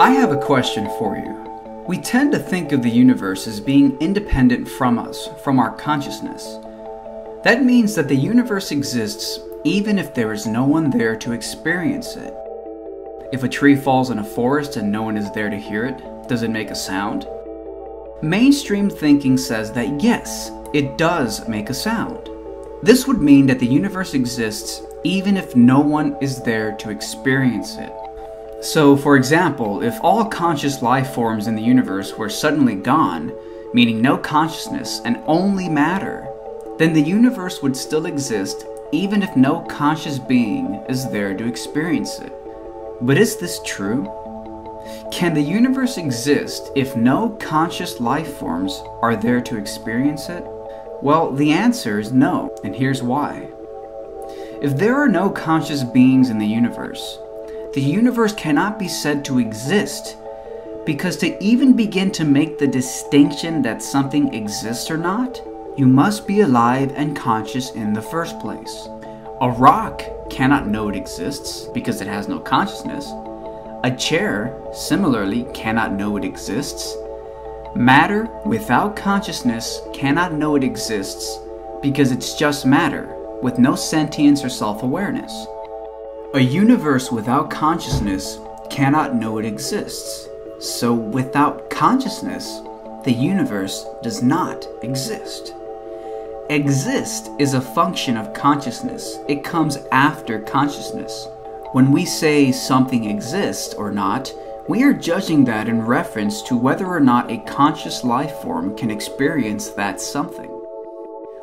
I have a question for you. We tend to think of the universe as being independent from us, from our consciousness. That means that the universe exists even if there is no one there to experience it. If a tree falls in a forest and no one is there to hear it, does it make a sound? Mainstream thinking says that yes, it does make a sound. This would mean that the universe exists even if no one is there to experience it. So, for example, if all conscious life forms in the universe were suddenly gone, meaning no consciousness and only matter, then the universe would still exist even if no conscious being is there to experience it. But is this true? Can the universe exist if no conscious life forms are there to experience it? Well, the answer is no, and here's why. If there are no conscious beings in the universe cannot be said to exist, because to even begin to make the distinction that something exists or not, you must be alive and conscious in the first place. A rock cannot know it exists because it has no consciousness. A chair, similarly, cannot know it exists. Matter without consciousness cannot know it exists because it's just matter, with no sentience or self-awareness. A universe without consciousness cannot know it exists. So without consciousness, the universe does not exist. Exist is a function of consciousness. It comes after consciousness. When we say something exists or not, we are judging that in reference to whether or not a conscious life form can experience that something.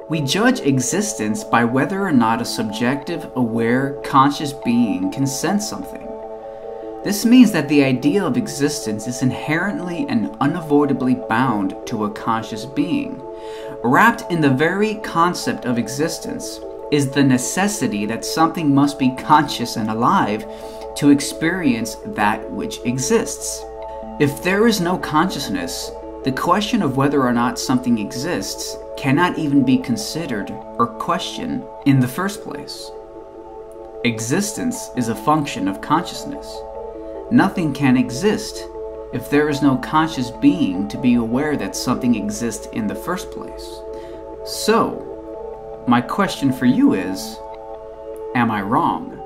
We judge existence by whether or not a subjective, aware, conscious being can sense something. This means that the idea of existence is inherently and unavoidably bound to a conscious being. Wrapped in the very concept of existence is the necessity that something must be conscious and alive to experience that which exists. If there is no consciousness, the question of whether or not something exists cannot even be considered or questioned in the first place. Existence is a function of consciousness. Nothing can exist if there is no conscious being to be aware that something exists in the first place. So, my question for you is, am I wrong?